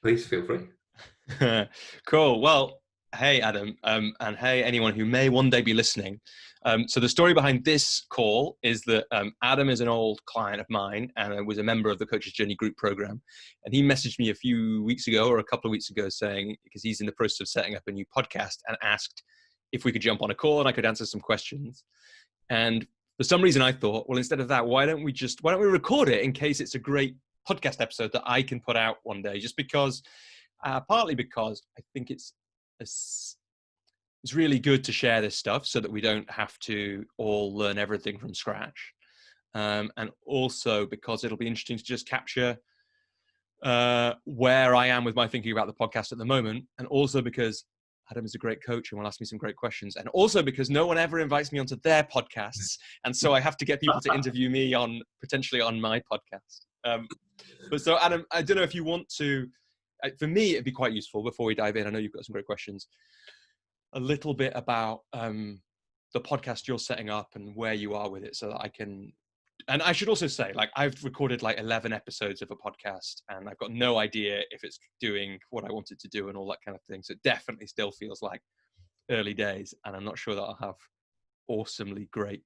Please feel free. Cool. Well, hey, Adam, and hey, anyone who may one day be listening. So the story behind this call is that Adam is an old client of mine and was a member of the Coach's Journey group program. And he messaged me a few weeks ago or a couple of weeks ago saying, because he's in the process of setting up a new podcast, and asked if we could jump on a call and I could answer some questions. And for some reason I thought, well, instead of that, why don't we record it in case it's a great podcast episode that I can put out one day, just because, partly because I think it's really good to share this stuff so that we don't have to all learn everything from scratch. And also because it'll be interesting to just capture where I am with my thinking about the podcast at the moment. And also because Adam is a great coach and will ask me some great questions. And also because no one ever invites me onto their podcasts. And so I have to get people to interview me potentially on my podcast. But so Adam, I don't know if you want to, for me, it'd be quite useful before we dive in. I know you've got some great questions. A little bit about the podcast you're setting up and where you are with it, so that I can. And I should also say, like, I've recorded like 11 episodes of a podcast, and I've got no idea if it's doing what I wanted to do and all that kind of thing. So it definitely still feels like early days, and I'm not sure that I'll have awesomely great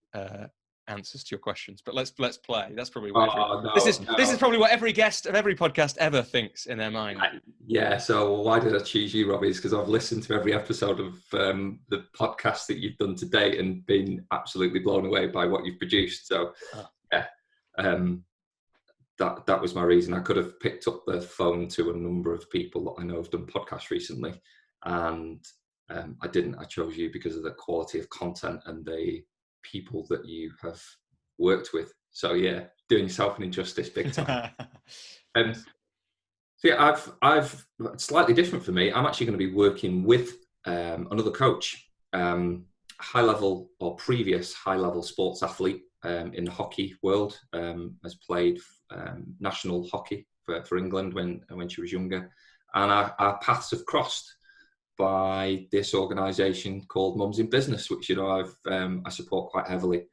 answers to your questions, but let's play. That's probably what this is probably what every guest of every podcast ever thinks in their mind. Yeah. So why did I choose you, Robbie? Is because I've listened to every episode of the podcast that you've done to date and been absolutely blown away by what you've produced. So yeah, that was my reason. I could have picked up the phone to a number of people that I know have done podcasts recently, and I didn't. I chose you because of the quality of content and the people that you have worked with. So yeah, doing yourself an injustice big time. So yeah, I've slightly different for me. I'm actually going to be working with another coach, high level or previous high level sports athlete in the hockey world, has played national hockey for England when she was younger, and our paths have crossed by this organisation called Mums in Business, which I support quite heavily.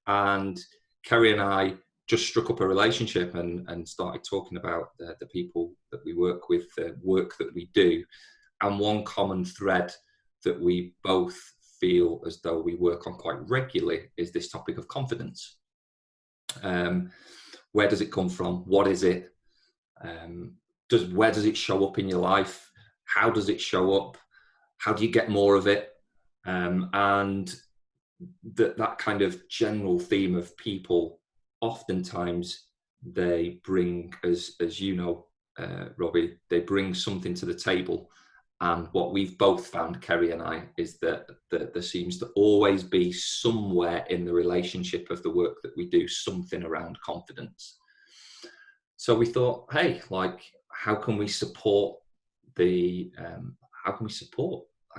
And Kerry and I just struck up a relationship and started talking about the people that we work with, the work that we do, and one common thread that we both feel as though we work on quite regularly is this topic of confidence. Where does it come from? What is it? Where does it show up in your life? How does it show up? How do you get more of it? And that kind of general theme of people, oftentimes they bring, as you know, Robbie, they bring something to the table. And what we've both found, Kerry and I, is that there seems to always be somewhere in the relationship of the work that we do something around confidence. So we thought, hey, like, how can we support that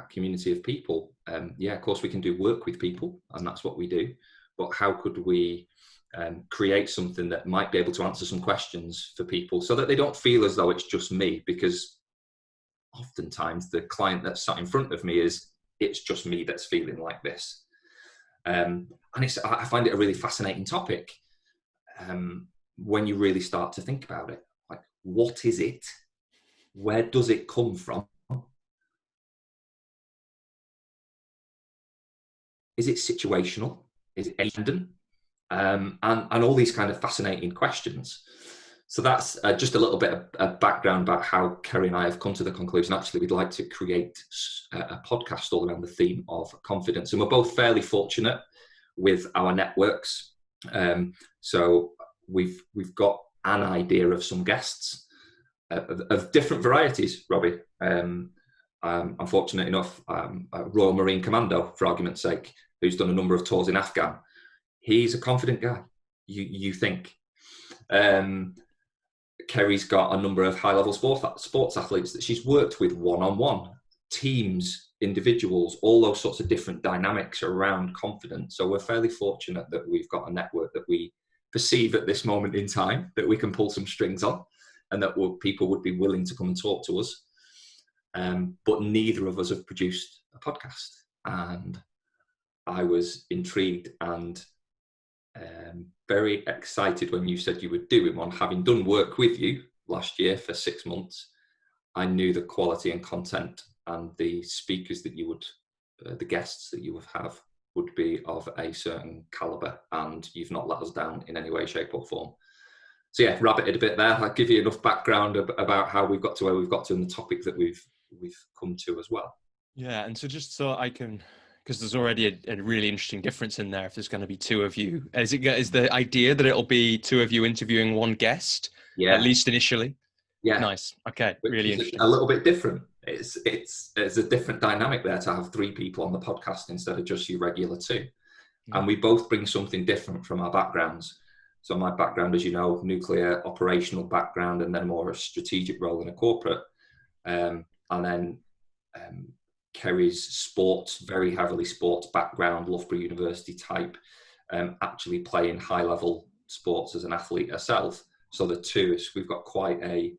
community of people? Yeah, of course we can do work with people, and that's what we do, but how could we create something that might be able to answer some questions for people so that they don't feel as though it's just me? Because oftentimes the client that's sat in front of me it's just me that's feeling like this, and I find it a really fascinating topic when you really start to think about it. Like, what is it? Where does it come from? Is it situational? Is it agent? And all these kind of fascinating questions. So that's just a little bit of background about how Kerry and I have come to the conclusion, actually, we'd like to create a podcast all around the theme of confidence. And we're both fairly fortunate with our networks. So we've got an idea of some guests of different varieties, Robbie. I'm fortunate enough, Royal Marine Commando, for argument's sake, who's done a number of tours in Afghan. He's a confident guy, you think. Kerry's got a number of high-level sports athletes that she's worked with one-on-one, teams, individuals, all those sorts of different dynamics around confidence. So we're fairly fortunate that we've got a network that we perceive at this moment in time that we can pull some strings on, and that people would be willing to come and talk to us. But neither of us have produced a podcast. And I was intrigued and very excited when you said you would do it, having done work with you last year for 6 months. I knew the quality and content and the speakers that you would, the guests that you would have would be of a certain caliber, and you've not let us down in any way, shape or form. So yeah, rabbited a bit there. I'll give you enough background about how we've got to where we've got to and the topic that we've come to as well. Yeah, and so just so I can, because there's already a really interesting difference in there if there's going to be two of you. Is the idea that it'll be two of you interviewing one guest, at least initially? Yeah. Nice. Okay, Which really is interesting. a little bit different. It's a different dynamic there to have three people on the podcast instead of just your regular two. And we both bring something different from our backgrounds. So my background, as you know, nuclear operational background, and then more a strategic role in a corporate. And then Kerry's sports, very heavily sports background, Loughborough University type, actually playing high level sports as an athlete herself. So the two, we've got quite a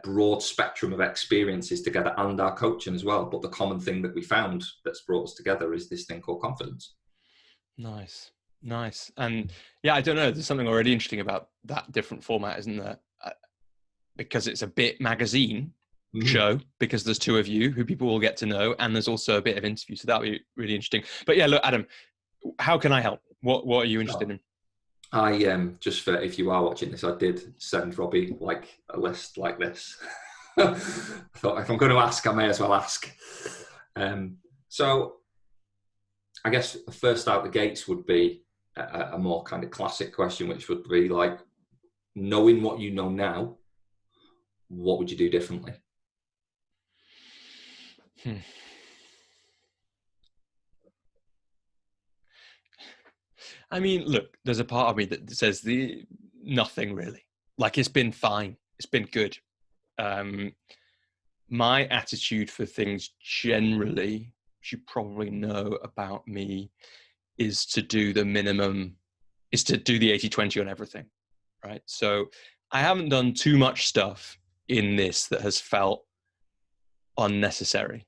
broad spectrum of experiences together, and our coaching as well. But the common thing that we found that's brought us together is this thing called confidence. Nice. And yeah, I don't know, there's something already interesting about that different format, isn't there? Because it's a bit magazine show, because there's two of you who people will get to know, and there's also a bit of interview. So that'll be really interesting. But yeah, look, Adam, how can I help? What are you interested in? I just for, if you are watching this, I did send Robbie like a list like this. I thought if I'm going to ask, I may as well ask. So I guess first out the gates would be a more kind of classic question, which would be like, knowing what you know now, what would you do differently? I mean, look, there's a part of me that says nothing really. Like, it's been fine. It's been good. My attitude for things generally, which you probably know about me, is to do the minimum, is to do the 80-20 on everything, right? So I haven't done too much stuff in this that has felt unnecessary.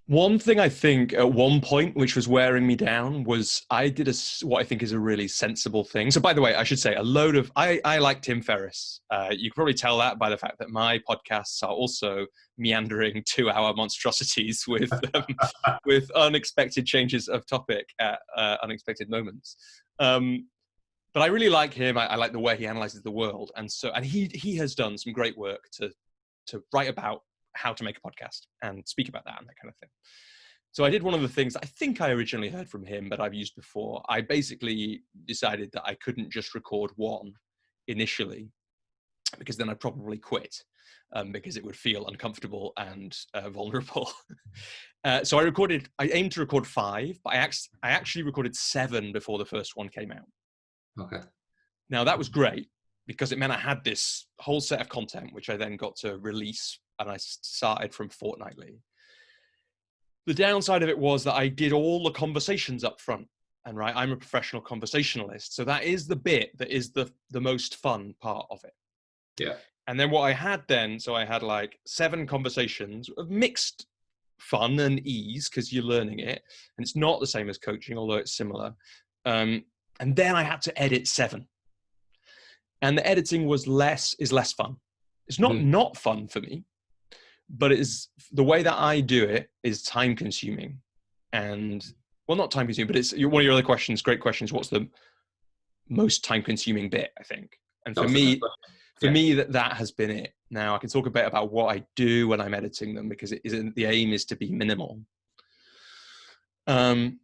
One thing I think at one point, which was wearing me down, was I did what I think is a really sensible thing. So by the way, I should say I like Tim Ferriss. You can probably tell that by the fact that my podcasts are also meandering 2-hour monstrosities with unexpected changes of topic at unexpected moments. But I really like him. I like the way he analyzes the world. And he has done some great work to write about how to make a podcast and speak about that and that kind of thing. So I did one of the things I think I originally heard from him, but I've used before. I basically decided that I couldn't just record one initially, because then I'd probably quit, because it would feel uncomfortable and vulnerable. So I aimed to record 5, but I actually recorded 7 before the first one came out. Okay. Now that was great, because it meant I had this whole set of content, which I then got to release, and I started from fortnightly. The downside of it was that I did all the conversations up front, and right, I'm a professional conversationalist. So that is the bit that is the most fun part of it. Yeah. And then what I had then, so I had like 7 conversations of mixed fun and ease, because you're learning it. And it's not the same as coaching, although it's similar. And then I had to edit 7. And the editing is less fun. It's not fun for me, but the way that I do it is time consuming. And well, not time consuming, but it's one of your other questions, great questions. What's the most time consuming bit, I think? And for me, that has been it. Now I can talk a bit about what I do when I'm editing them, because the aim is to be minimal. But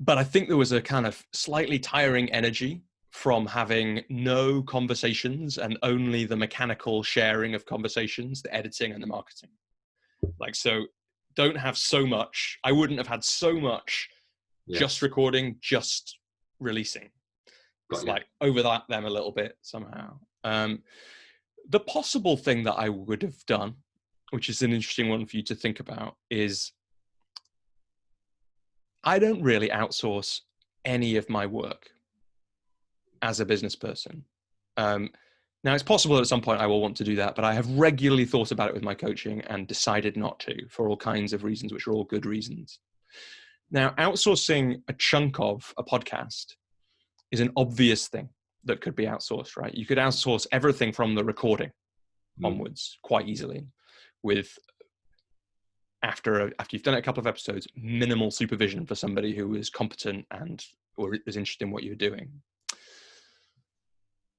I think there was a kind of slightly tiring energy from having no conversations and only the mechanical sharing of conversations, the editing and the marketing. Like, so don't have so much. I wouldn't have had so much just recording, just releasing. It's like overlap them a little bit somehow. The possible thing that I would have done, which is an interesting one for you to think about, is I don't really outsource any of my work as a business person. Now, it's possible at some point I will want to do that, but I have regularly thought about it with my coaching and decided not to, for all kinds of reasons, which are all good reasons. Now, outsourcing a chunk of a podcast is an obvious thing. that could be outsourced, right? You could outsource everything from the recording onwards quite easily with, after you've done it a couple of episodes, minimal supervision for somebody who is competent and or is interested in what you're doing.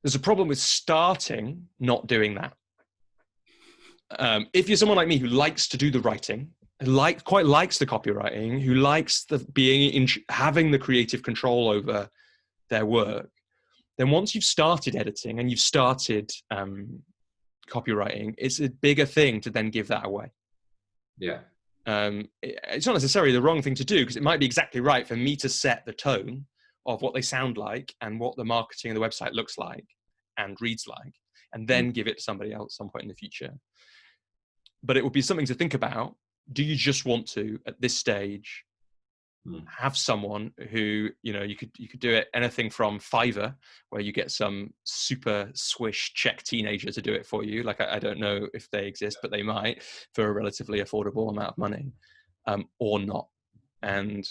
There's a problem with starting not doing that. If you're someone like me who likes to do the writing, quite likes the copywriting, who likes having the creative control over their work, then once you've started editing and you've started copywriting, it's a bigger thing to then give that away. Yeah. It's not necessarily the wrong thing to do, because it might be exactly right for me to set the tone of what they sound like and what the marketing of the website looks like and reads like, and then give it to somebody else at some point in the future. But it would be something to think about. Do you just want to, at this stage, have someone who, you could do it anything from Fiverr, where you get some super swish Czech teenager to do it for you. Like, I don't know if they exist, but they might, for a relatively affordable amount of money, or not. And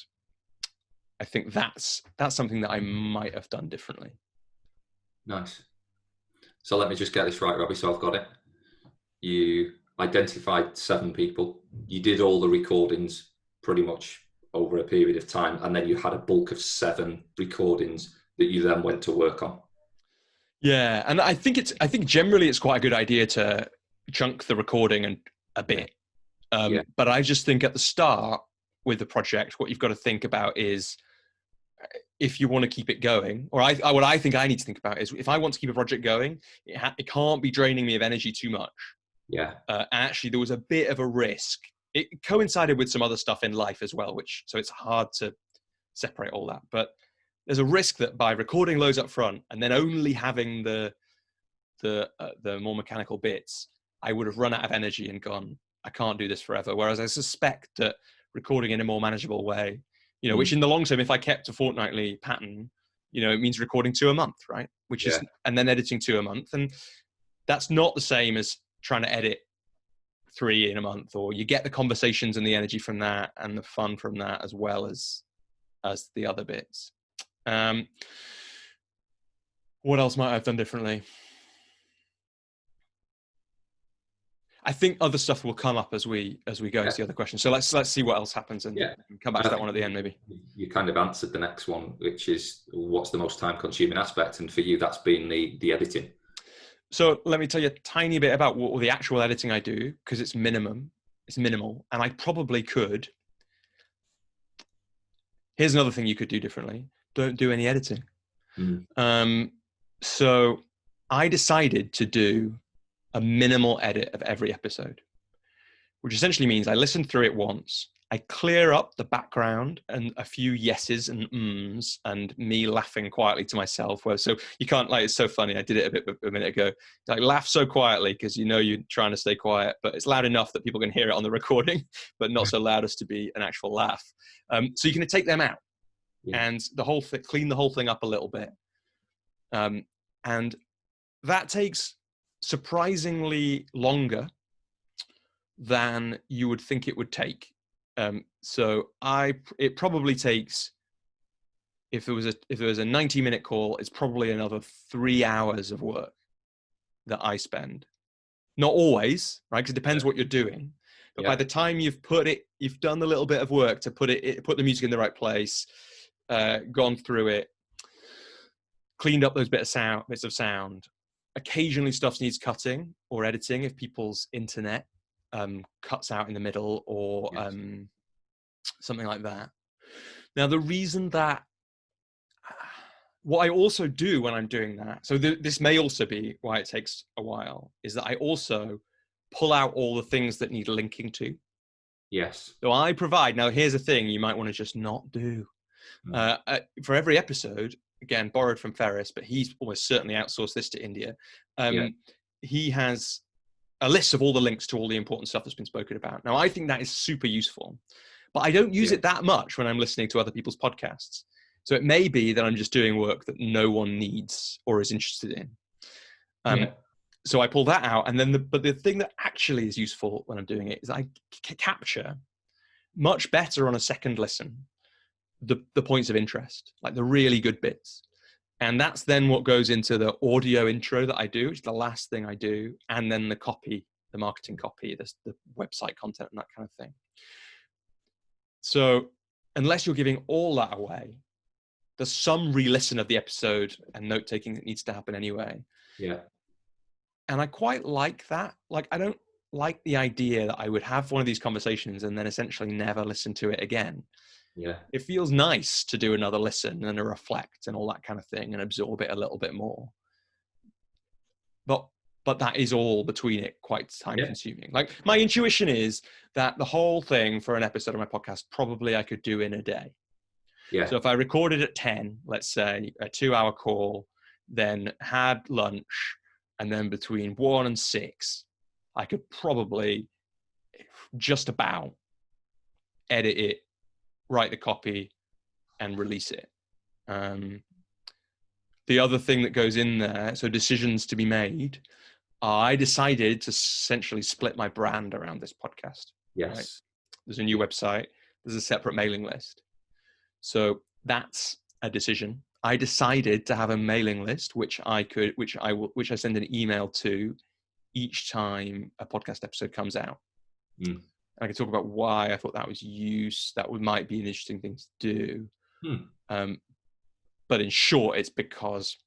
I think that's something that I might have done differently. Nice. So let me just get this right, Robbie. So I've got it. You identified 7 people. You did all the recordings pretty much over a period of time, and then you had a bulk of 7 recordings that you then went to work on. Yeah, and I think generally it's quite a good idea to chunk the recording and a bit. But I just think at the start with the project, what you've got to think about is, if you want to keep it going, or what I think I need to think about is, if I want to keep a project going, it can't be draining me of energy too much. Yeah. Actually, there was a bit of a risk. It coincided with some other stuff in life as well, so it's hard to separate all that. But there's a risk that by recording loads up front and then only having the more mechanical bits, I would have run out of energy and gone, I can't do this forever. Whereas I suspect that recording in a more manageable way, which in the long term, if I kept a fortnightly pattern, it means recording 2 a month, right? And then editing 2 a month. And that's not the same as trying to edit 3 in a month, or you get the conversations and the energy from that and the fun from that, as well as the other bits. What else might I have done differently? I think other stuff will come up as we go into the other questions. So let's see what else happens and come back to that one at the end, maybe. You kind of answered the next one, which is, what's the most time-consuming aspect? And for you, that's been the editing. So let me tell you a tiny bit about what the actual editing I do, because it's minimal, and I probably could. Here's another thing you could do differently: don't do any editing. So I decided to do a minimal edit of every episode, which essentially means I listen through it once, I clear up the background and a few yeses and ums and me laughing quietly to myself. So you can't, it's so funny. I did it a minute ago. Laugh so quietly because you're trying to stay quiet, but it's loud enough that people can hear it on the recording, but not so loud as to be an actual laugh. So you're going to take them out and clean the whole thing up a little bit. And that takes surprisingly longer than you would think it would take. So it probably takes, if there was a 90-minute call, it's probably another 3 hours of work that I spend. Not always, right? Because it depends what you're doing. But by the time you've done the little bit of work to put the music in the right place, gone through it, cleaned up those bits of sound. Occasionally stuff needs cutting or editing if people's internet cuts out in the middle or something like that. Now, the reason that what I also do when I'm doing that, so this may also be why it takes a while, is that I also pull out all the things that need linking to. Yes. So I provide, now here's a thing you might want to just not do. For every episode, again, borrowed from Ferris, but he's almost certainly outsourced this to India. He has a list of all the links to all the important stuff that's been spoken about. Now, I think that is super useful, but I don't use it that much when I'm listening to other people's podcasts. So it may be that I'm just doing work that no one needs or is interested in. So I pull that out, and then but the thing that actually is useful when I'm doing it is I capture much better on a second listen the points of interest, like the really good bits. And that's then what goes into the audio intro that I do, which is the last thing I do. And then the copy, the marketing copy, the website content and that kind of thing. So unless you're giving all that away, there's some re-listen of the episode and note-taking that needs to happen anyway. Yeah. And I quite like that. Like, I don't like the idea that I would have one of these conversations and then essentially never listen to it again. Yeah. It feels nice to do another listen and a reflect and all that kind of thing and absorb it a little bit more. But that is all between it quite time consuming. Like, my intuition is that the whole thing for an episode of my podcast, probably I could do in a day. Yeah. So if I recorded at 10, let's say a 2-hour call, then had lunch, and then between 1 and 6, I could probably just about edit it, write the copy, and release it. The other thing that goes in there, so decisions to be made, I decided to essentially split my brand around this podcast. Yes. Right? There's a new website. There's a separate mailing list. So that's a decision. I decided to have a mailing list, which I send an email to each time a podcast episode comes out. I can talk about why I thought that might be an interesting thing to do. But in short, it's because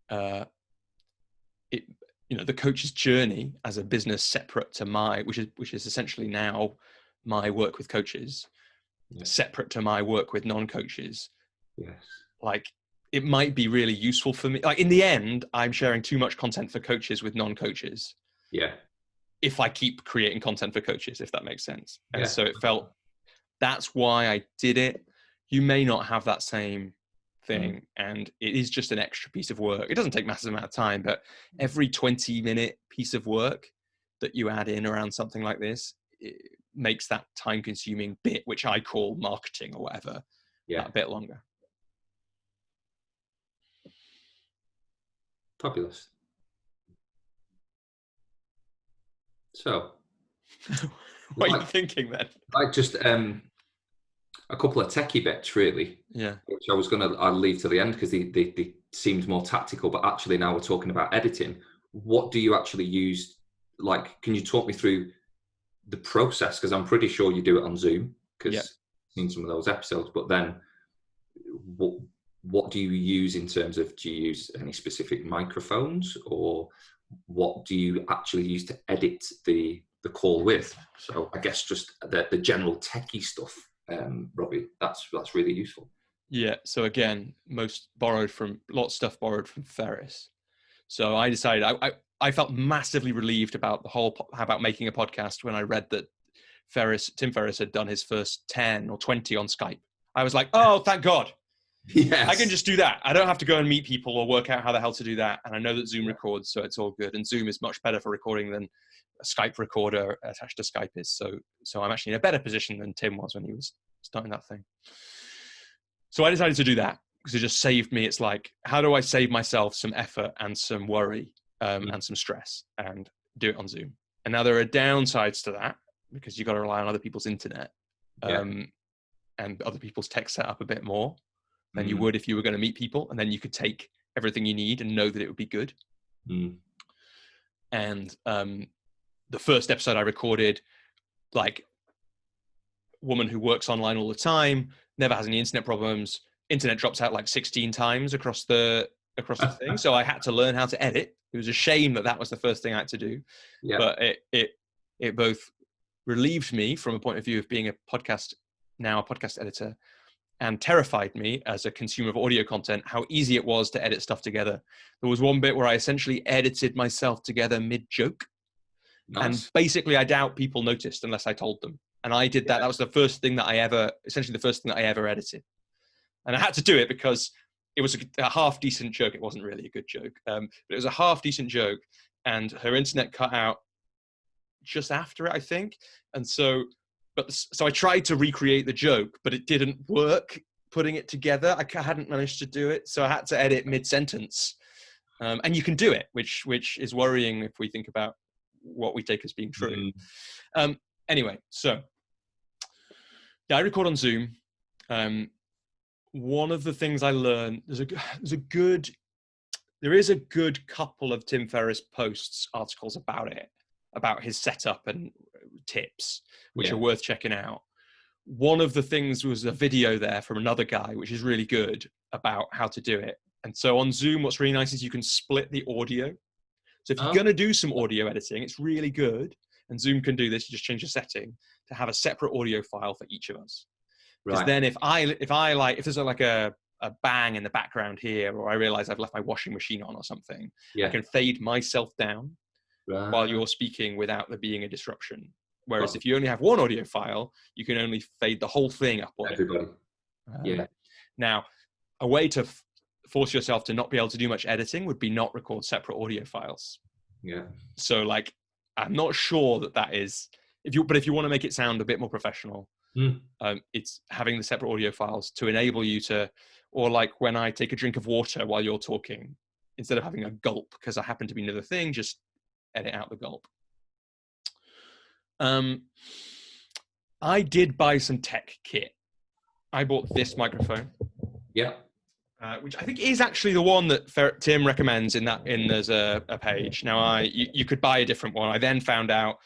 the coach's journey as a business separate to which is essentially now my work with coaches, separate to my work with non-coaches. Yes. Like, it might be really useful for me. Like, in the end, I'm sharing too much content for coaches with non-coaches. Yeah. If I keep creating content for coaches, if that makes sense. And so it felt, that's why I did it. You may not have that same thing. And it is just an extra piece of work. It doesn't take massive amount of time, but every 20-minute piece of work that you add in around something like this, it makes that time-consuming bit, which I call marketing or whatever, that bit longer. Fabulous. So, what are you thinking then? Like just a couple of techie bits, really. Yeah. Which I'll leave to the end because they seemed more tactical. But actually, now we're talking about editing. What do you actually use? Like, can you talk me through the process? Because I'm pretty sure you do it on Zoom. Because I've seen some of those episodes. But then, what do you use in terms of? Do you use any specific microphones, or what do you actually use to edit the call with? So I guess just the general techie stuff, Robbie, that's really useful. Yeah. So again, lots of stuff borrowed from Ferriss. So I decided I felt massively relieved about about making a podcast when I read that Tim Ferriss had done his first 10 or 20 on Skype. I was like, oh, thank God. Yes. I can just do that. I don't have to go and meet people or work out how the hell to do that. And I know that Zoom records, so it's all good. And Zoom is much better for recording than a Skype recorder attached to Skype is. So I'm actually in a better position than Tim was when he was starting that thing. So I decided to do that because it just saved me. It's like, how do I save myself some effort and some worry and some stress and do it on Zoom? And now there are downsides to that because you've got to rely on other people's internet and other people's tech setup a bit more than you would if you were going to meet people, and then you could take everything you need and know that it would be good. And the first episode I recorded, like, woman who works online all the time, never has any internet problems. Internet drops out like 16 times across the thing. So I had to learn how to edit. It was a shame that was the first thing I had to do. Yeah. But it both relieved me from a point of view of being a podcast editor, and terrified me as a consumer of audio content, how easy it was to edit stuff together. There was one bit where I essentially edited myself together mid-joke. Nice. And basically, I doubt people noticed unless I told them. And I did that. That was the first thing that I ever edited. And I had to do it because it was a half-decent joke. It wasn't really a good joke, but it was a half-decent joke. And her internet cut out just after it, I think. And so I tried to recreate the joke, but it didn't work putting it together. I hadn't managed to do it. So I had to edit mid-sentence. And you can do it, which is worrying if we think about what we take as being true. Anyway, so I record on Zoom. one of the things I learned, there is a good couple of Tim Ferriss posts, articles about it, about his setup and tips, which are worth checking out. One of the things was a video there from another guy, which is really good, about how to do it. And so on Zoom, what's really nice is you can split the audio. So if you're going to do some audio editing, it's really good. And Zoom can do this. You just change the setting to have a separate audio file for each of us. Because then if there's like a bang in the background here, or I realize I've left my washing machine on or something, I can fade myself down while you're speaking without there being a disruption. Whereas if you only have one audio file, you can only fade the whole thing up on everybody. Now, a way to force yourself to not be able to do much editing would be not record separate audio files. So like, I'm not sure that is, if you want to make it sound a bit more professional, it's having the separate audio files to enable you to, or like when I take a drink of water while you're talking, instead of having a gulp because I happen to be near the thing, just edit out the gulp. I did buy some tech kit. I bought this microphone. Which I think is actually the one that Tim recommends in there's a page. Now you could buy a different one. I then found out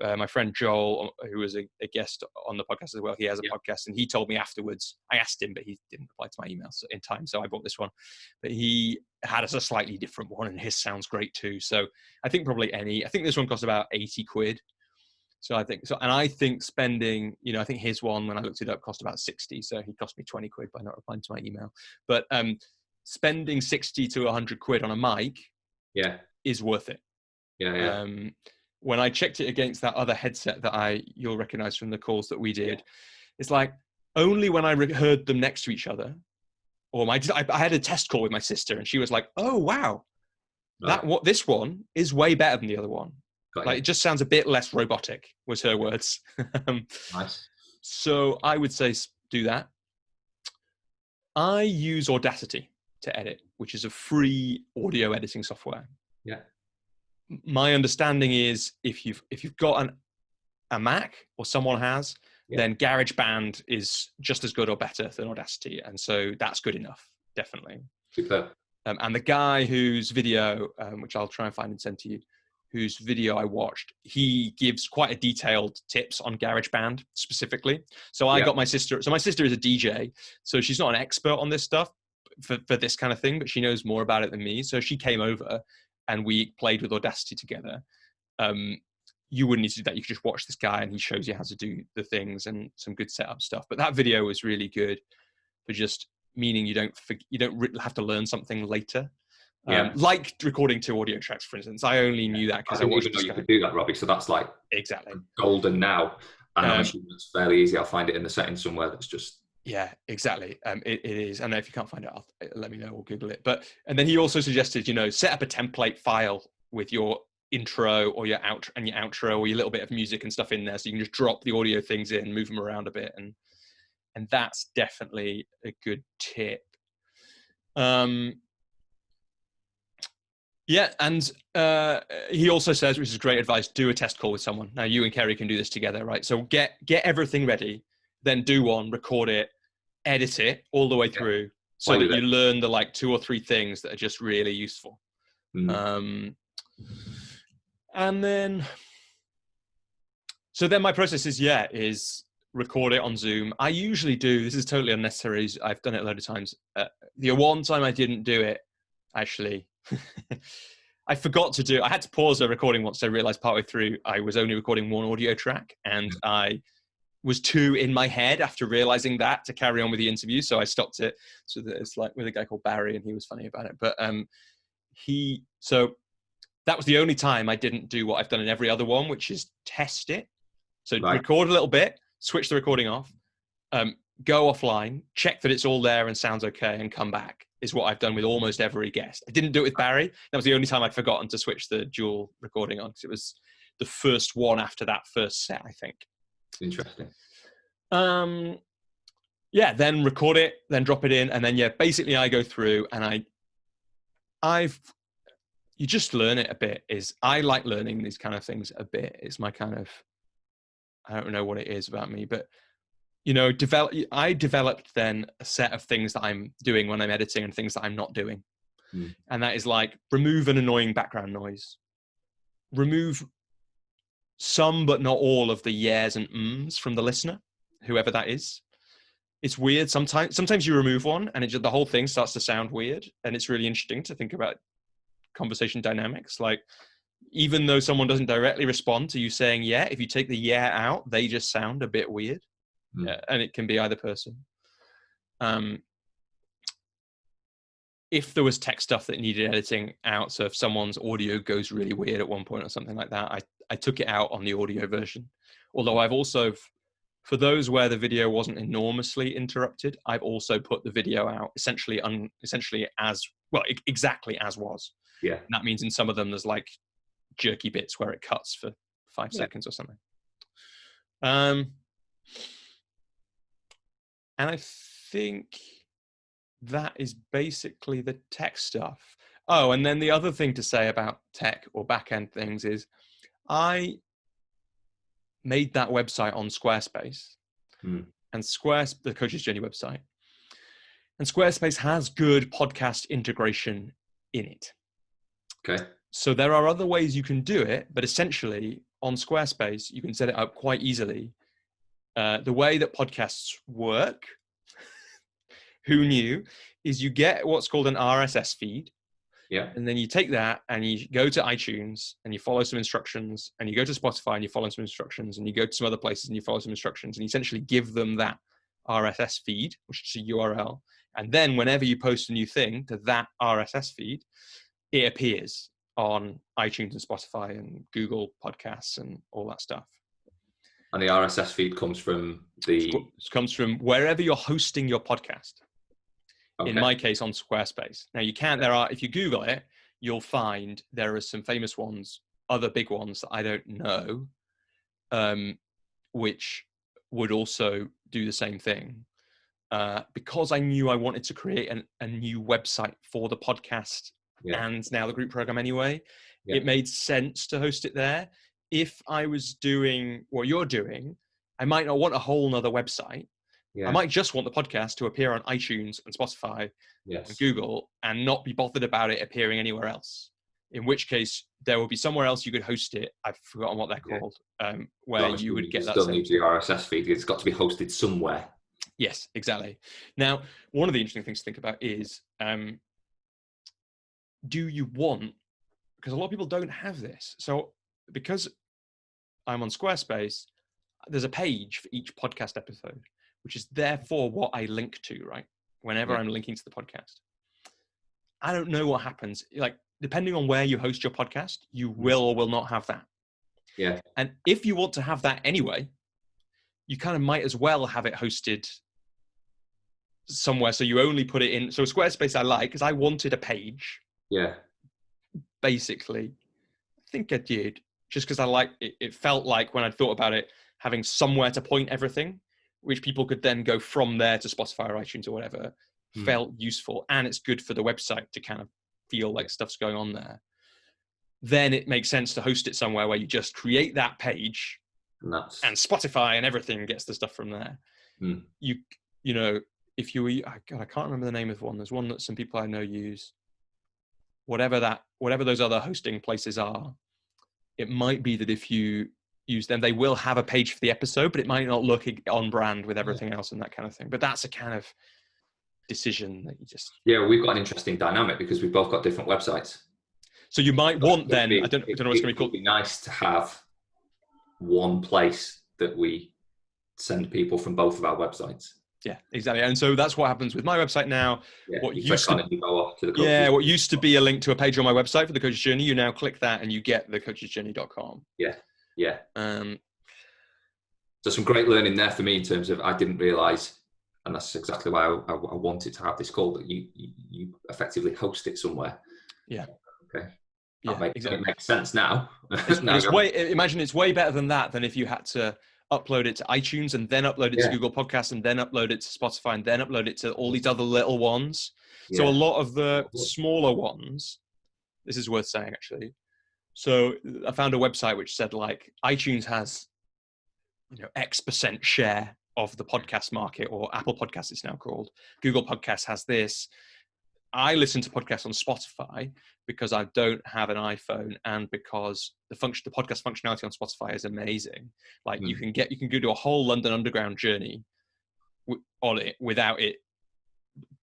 my friend Joel, who was a guest on the podcast as well, he has a podcast, and he told me afterwards, I asked him, but he didn't reply to my emails in time, so I bought this one. But he had a slightly different one, and his sounds great too. So I think this one cost about 80 quid. So I think spending, I think his one, when I looked it up, cost about 60. So he cost me 20 quid by not replying to my email. But spending 60 to 100 quid on a mic is worth it. When I checked it against that other headset that you'll recognize from the calls that we did, it's like only when I heard them next to each other, or I had a test call with my sister, and she was like, "Oh wow, this one is way better than the other one." Like, it just sounds a bit less robotic, was her words. Nice. So I would say do that. I use Audacity to edit, which is a free audio editing software. My understanding is if you've got a Mac, or someone has, then GarageBand is just as good or better than Audacity. And so that's good enough, definitely. Super. And the guy whose video, which I'll try and find and send to you, whose video I watched, he gives quite a detailed tips on GarageBand specifically. So I got my sister. So my sister is a DJ, so she's not an expert on this stuff for this kind of thing, but she knows more about it than me. So she came over and we played with Audacity together. You wouldn't need to do that. You could just watch this guy and he shows you how to do the things and some good setup stuff. But that video was really good for just meaning you don't have to learn something later. Like recording 2 audio tracks, for instance. I only knew that because I watched this guy. You could do that, Robbie. So that's like exactly golden now. And I'm assuming it's fairly easy. I'll find it in the settings somewhere. That's just exactly. It is. And if you can't find it, let me know. We'll Google it. And then he also suggested, set up a template file with your intro or your outro or your little bit of music and stuff in there, so you can just drop the audio things in, move them around a bit, and that's definitely a good tip. And he also says, which is great advice, do a test call with someone. Now, you and Kerry can do this together, right? So get everything ready, then do one, record it, edit it all the way through, so that you learn the 2 or 3 things that are just really useful. And then, so then my process is record it on Zoom. I usually do, this is totally unnecessary, I've done it a load of times. The one time I didn't do it, actually, I forgot to do. I had to pause the recording once I realized partway through I was only recording one audio track, and I was too in my head after realizing that to carry on with the interview. So I stopped it. So that it's like with a guy called Barry, and he was funny about it. But so that was the only time I didn't do what I've done in every other one, which is test it. So record a little bit, switch the recording off, go offline, check that it's all there and sounds okay, and come back, is what I've done with almost every guest. I didn't do it with Barry. That was the only time I'd forgotten to switch the dual recording on, because it was the first one after that first set, I think. Interesting. Then record it, then drop it in, and then basically I go through and you just learn it a bit. I like learning these kind of things a bit. It's my kind of, I don't know what it is about me, but I developed then a set of things that I'm doing when I'm editing and things that I'm not doing. And that is like, remove an annoying background noise. Remove some, but not all, of the yeahs and ums from the listener, whoever that is. It's weird. Sometimes you remove one and the whole thing starts to sound weird. And it's really interesting to think about conversation dynamics. Like, even though someone doesn't directly respond to you saying yeah, if you take the yeah out, they just sound a bit weird. And it can be either person. If there was tech stuff that needed editing out, so if someone's audio goes really weird at one point or something like that, I took it out on the audio version. Although I've also, for those where the video wasn't enormously interrupted, I've also put the video out essentially as well, exactly as was. Yeah. And that means in some of them there's like jerky bits where it cuts for 5 seconds or something. And I think that is basically the tech stuff. Oh, and then the other thing to say about tech or back-end things is I made that website on Squarespace, and the Coach's Journey website. And Squarespace has good podcast integration in it. Okay. So there are other ways you can do it, but essentially on Squarespace, you can set it up quite easily. The way that podcasts work, who knew, is you get what's called an RSS feed. Yeah. And then you take that and you go to iTunes and you follow some instructions, and you go to Spotify and you follow some instructions, and you go to some other places and you follow some instructions, and you essentially give them that RSS feed, which is a URL. And then whenever you post a new thing to that RSS feed, it appears on iTunes and Spotify and Google Podcasts and all that stuff. And the RSS feed comes from wherever you're hosting your podcast. Okay. In my case, on Squarespace. Now if you Google it, you'll find there are some famous ones, other big ones that I don't know, which would also do the same thing. Because I knew I wanted to create a new website for the podcast and now the group program anyway, it made sense to host it there. If I was doing what you're doing, I might not want a whole nother website. I might just want the podcast to appear on iTunes and Spotify and Google and not be bothered about it appearing anywhere else. In which case, there will be somewhere else you could host it. I've forgotten what they're called, where you would get that. Still need the RSS feed. It's got to be hosted somewhere. Yes, exactly. Now, one of the interesting things to think about is, do you want, because a lot of people don't have this. So because I'm on Squarespace, there's a page for each podcast episode, which is therefore what I link to, right? Whenever I'm linking to the podcast. I don't know what happens. Like, depending on where you host your podcast, you will or will not have that. Yeah. And if you want to have that anyway, you kind of might as well have it hosted somewhere. So you only put it in. So Squarespace I like, because I wanted a page. Yeah. Basically. I think I did. Just because I like it. It felt like when I thought about it, having somewhere to point everything, which people could then go from there to Spotify or iTunes or whatever, felt useful. And it's good for the website to kind of feel like stuff's going on there. Then it makes sense to host it somewhere where you just create that page and Spotify and everything gets the stuff from there. You know, if you were, I can't remember the name of one. There's one that some people I know use. Whatever those other hosting places are, it might be that if you use them, they will have a page for the episode, but it might not look on brand with everything else and that kind of thing. But that's a kind of decision that you just... Yeah, we've got an interesting dynamic because we've both got different websites. So you might want then, I don't know what it's going to be called. It would be nice to have one place that we send people from both of our websites. Yeah, exactly. And so that's what happens with my website now. Yeah, what used to be a link to a page on my website for the Coach's Journey, you now click that and you get the coachesjourney.com. Yeah. So some great learning there for me in terms of, I didn't realize, and that's exactly why I wanted to have this call, that you effectively host it somewhere. Yeah. Okay. Exactly. It makes sense now. Imagine it's way better than that, than if you had to upload it to iTunes and then upload it to Google Podcasts and then upload it to Spotify and then upload it to all these other little ones. So a lot of the smaller ones, this is worth saying actually. So I found a website which said like iTunes has, X% share of the podcast market, or Apple Podcasts it's now called. Google Podcasts has this. I listen to podcasts on Spotify because I don't have an iPhone, and because the podcast functionality on Spotify is amazing. Like you can go do a whole London Underground journey on it without it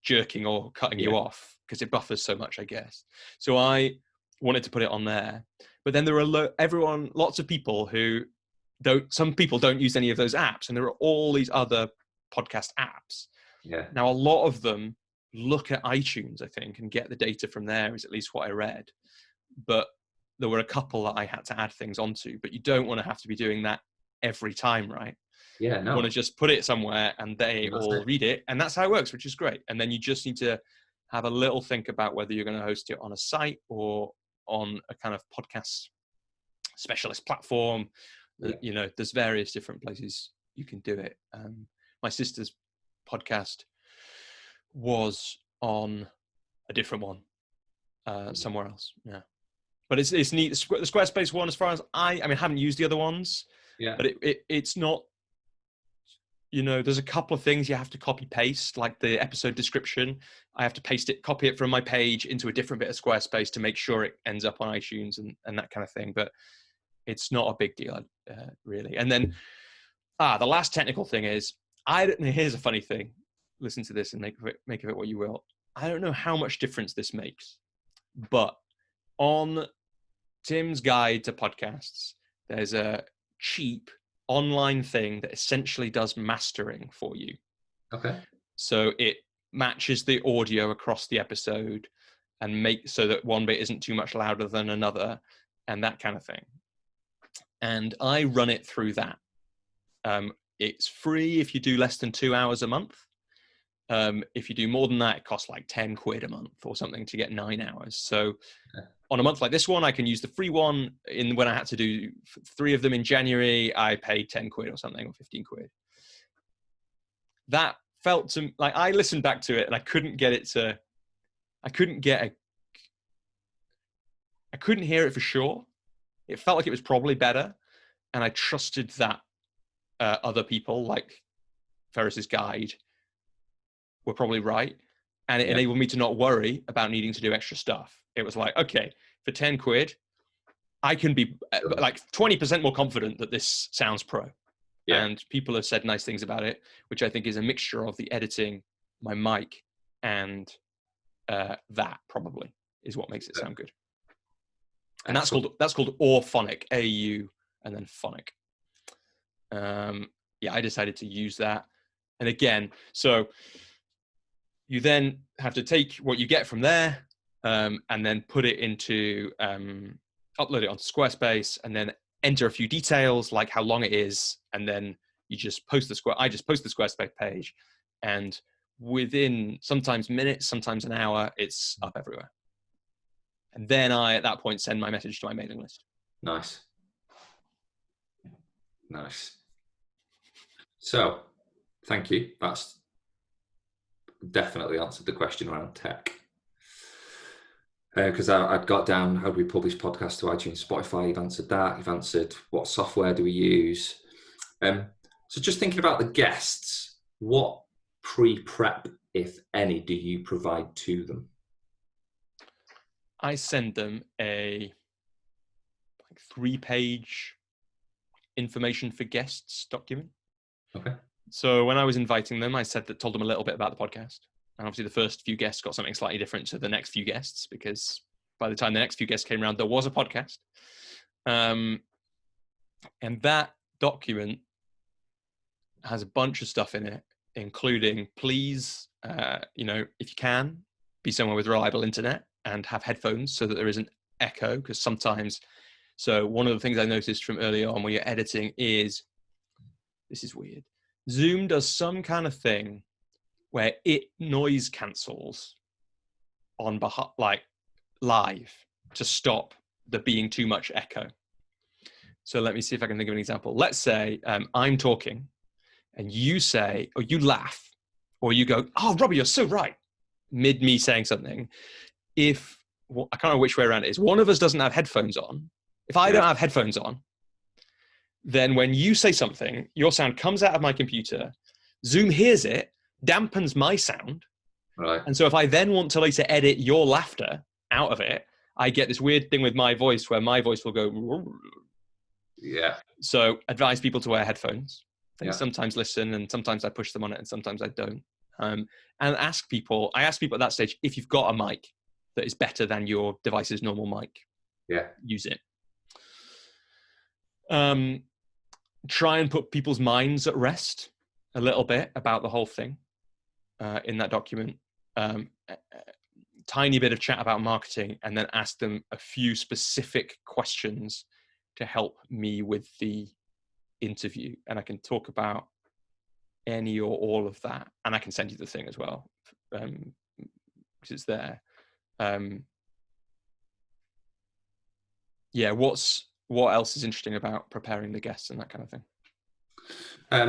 jerking or cutting you off, because it buffers so much, I guess. So I wanted to put it on there, but then there are lots of people who some people don't use any of those apps, and there are all these other podcast apps. Yeah. Now, a lot of them look at iTunes, I think, and get the data from there, is at least what I read. But there were a couple that I had to add things onto, but you don't want to have to be doing that every time, right? Yeah, no. You want to just put it somewhere and they all read it, and that's how it works, which is great. And then you just need to have a little think about whether you're going to host it on a site or on a kind of podcast specialist platform. You know, there's various different places you can do it. My sister's podcast was on a different one somewhere else. Yeah, but it's neat. The Squarespace one, as far as I haven't used the other ones. Yeah, but it's not. You know, there's a couple of things you have to copy paste, like the episode description. I have to copy it from my page into a different bit of Squarespace to make sure it ends up on iTunes and that kind of thing. But it's not a big deal, really. And then, the last technical thing is, here's a funny thing. Listen to this and make of it what you will. I don't know how much difference this makes, but on Tim's Guide to Podcasts, there's a cheap online thing that essentially does mastering for you. Okay. So it matches the audio across the episode and make so that one bit isn't too much louder than another and that kind of thing. And I run it through that. It's free if you do less than 2 hours a month. If you do more than that, it costs like 10 quid a month or something to get 9 hours. So on a month like this one, I can use the free one. When I had to do 3 of them in January, I paid 10 quid or something, or 15 quid. That felt to like, I listened back to it and I couldn't hear it for sure. It felt like it was probably better. And I trusted that other people like Ferris's Guide were probably right. And it enabled me to not worry about needing to do extra stuff. It was like, okay, for 10 quid, I can be like 20% more confident that this sounds pro. Yeah. And people have said nice things about it, which I think is a mixture of the editing, my mic, and that probably is what makes it sound good. And that's called Auphonic, AU, and then Phonic. I decided to use that. And again, so you then have to take what you get from there and then put it into, upload it onto Squarespace, and then enter a few details like how long it is. And then you just post I just post the Squarespace page, and within sometimes minutes, sometimes an hour, it's up everywhere. And then I, at that point, send my message to my mailing list. Nice. So, thank you. That's definitely answered the question around tech. Because I'd got down, how do we publish podcasts to iTunes, Spotify? You've answered that. You've answered what software do we use? So just thinking about the guests, what pre-prep, if any, do you provide to them? I send them a 3-page information for guests document. Okay. So when I was inviting them, told them a little bit about the podcast. And obviously the first few guests got something slightly different to the next few guests, because by the time the next few guests came around, there was a podcast. And that document has a bunch of stuff in it, including please, if you can, be somewhere with reliable internet and have headphones so that there isn't echo, because sometimes, so one of the things I noticed from early on when you're editing is, this is weird, Zoom does some kind of thing where it noise cancels on behalf, like live, to stop there being too much echo. So let me see if I can think of an example. Let's say I'm talking and you say, or you laugh, or you go, "Oh, Robbie, you're so right," mid me saying something. I can't remember which way around it is, one of us doesn't have headphones on. If I don't have headphones on, then when you say something, your sound comes out of my computer Zoom hears it, dampens my sound. Right. And so if I then want to later edit your laughter out of it, I get this weird thing with my voice where my voice will go. Yeah. So advise people to wear headphones. They Yeah. sometimes listen, and sometimes I push them on it, and sometimes I don't. And I ask people at that stage, if you've got a mic that is better than your device's normal mic, use it. Try and put people's minds at rest a little bit about the whole thing in that document. Tiny bit of chat about marketing, and then ask them a few specific questions to help me with the interview. And I can talk about any or all of that, and I can send you the thing as well, because it's there. What else is interesting about preparing the guests and that kind of thing?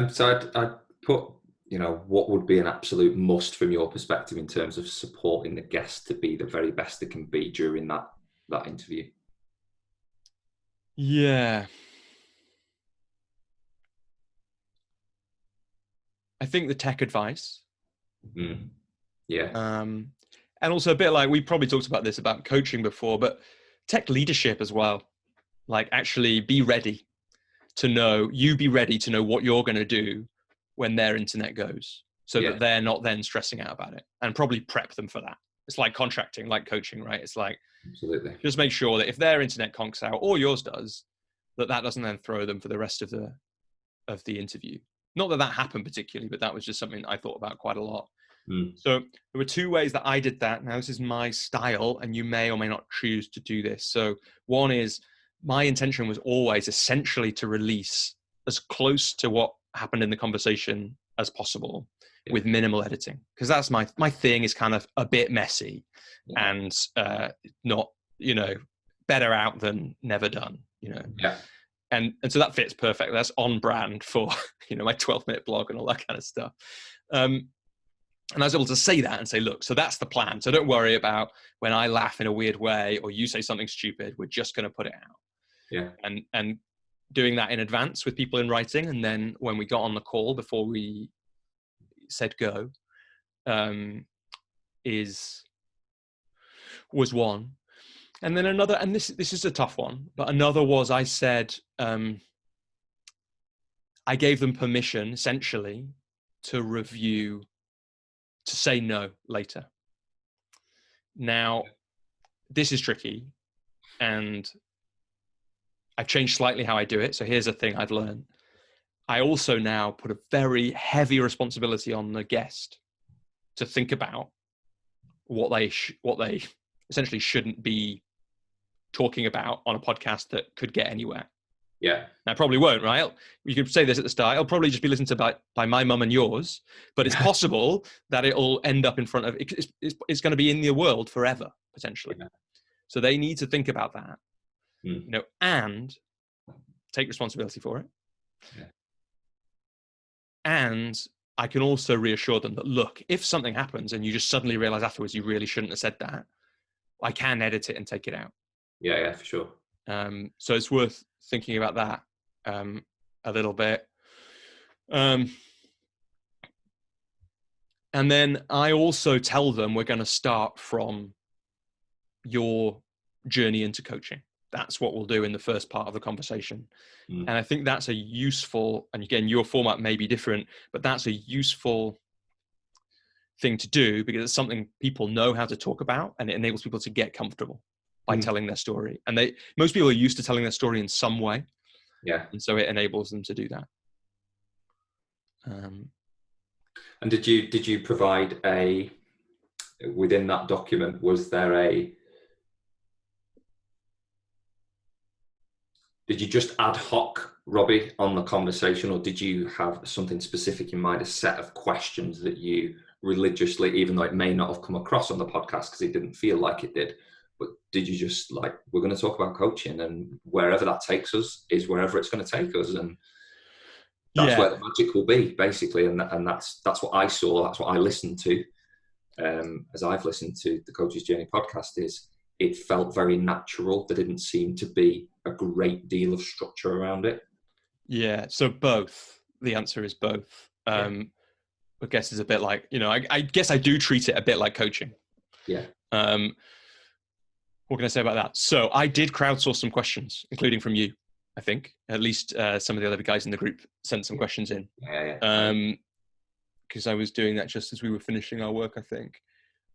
So I'd put, what would be an absolute must from your perspective in terms of supporting the guest to be the very best they can be during that interview? Yeah. I think the tech advice. Yeah. And also a bit like, we probably talked about this about coaching before, but tech leadership as well. Like, actually be ready to know what you're going to do when their internet goes, so that they're not then stressing out about it, and probably prep them for that. It's like contracting, like coaching, right? It's like, absolutely, just make sure that if their internet conks out or yours does, that doesn't then throw them for the rest of the interview. Not that happened particularly, but that was just something I thought about quite a lot. So there were two ways that I did that. Now, this is my style, and you may or may not choose to do this. So one is, my intention was always essentially to release as close to what happened in the conversation as possible with minimal editing. Because that's my thing, is kind of a bit messy and not, better out than never done, Yeah. And so that fits perfect. That's on brand for, my 12-minute blog and all that kind of stuff. And I was able to say that and say, look, so that's the plan. So don't worry about when I laugh in a weird way or you say something stupid. We're just going to put it out. Yeah. And doing that in advance with people in writing. And then when we got on the call before we said go, was one. And then another, and this is a tough one, but another was, I said, I gave them permission essentially to say no later. Now, this is tricky, and I've changed slightly how I do it. So here's a thing I've learned. I also now put a very heavy responsibility on the guest to think about what they essentially shouldn't be talking about on a podcast that could get anywhere. Yeah. Now, I probably won't, right? You could say this at the start. It'll probably just be listened to by my mum and yours, but it's possible that it'll end up in front of, it's going to be in the world forever, potentially. Yeah. So they need to think about that, and take responsibility for it. Yeah. And I can also reassure them that, look, if something happens and you just suddenly realize afterwards you really shouldn't have said that, I can edit it and take it out. Yeah, for sure. So it's worth thinking about that a little bit. And then I also tell them we're going to start from your journey into coaching. That's what we'll do in the first part of the conversation. And I think that's a useful, and again, your format may be different, but that's a useful thing to do, because it's something people know how to talk about, and it enables people to get comfortable by telling their story. And most people are used to telling their story in some way. Yeah. And so it enables them to do that. And did you provide within that document, was there did you just ad hoc, Robbie, on the conversation, or did you have something specific in mind, a set of questions that you religiously, even though it may not have come across on the podcast because it didn't feel like it did, but did you just we're going to talk about coaching, and wherever that takes us is wherever it's going to take us, and that's where the magic will be, basically. And that's what I saw, that's what I listened to, as I've listened to the Coach's Journey podcast, is it felt very natural. There didn't seem to be a great deal of structure around it. Yeah, so both. The answer is both. I guess is a bit like, I guess I do treat it a bit like coaching. Yeah. What can I say about that? So I did crowdsource some questions, including from you, I think. At least some of the other guys in the group sent some questions in. Because I was doing that just as we were finishing our work, I think.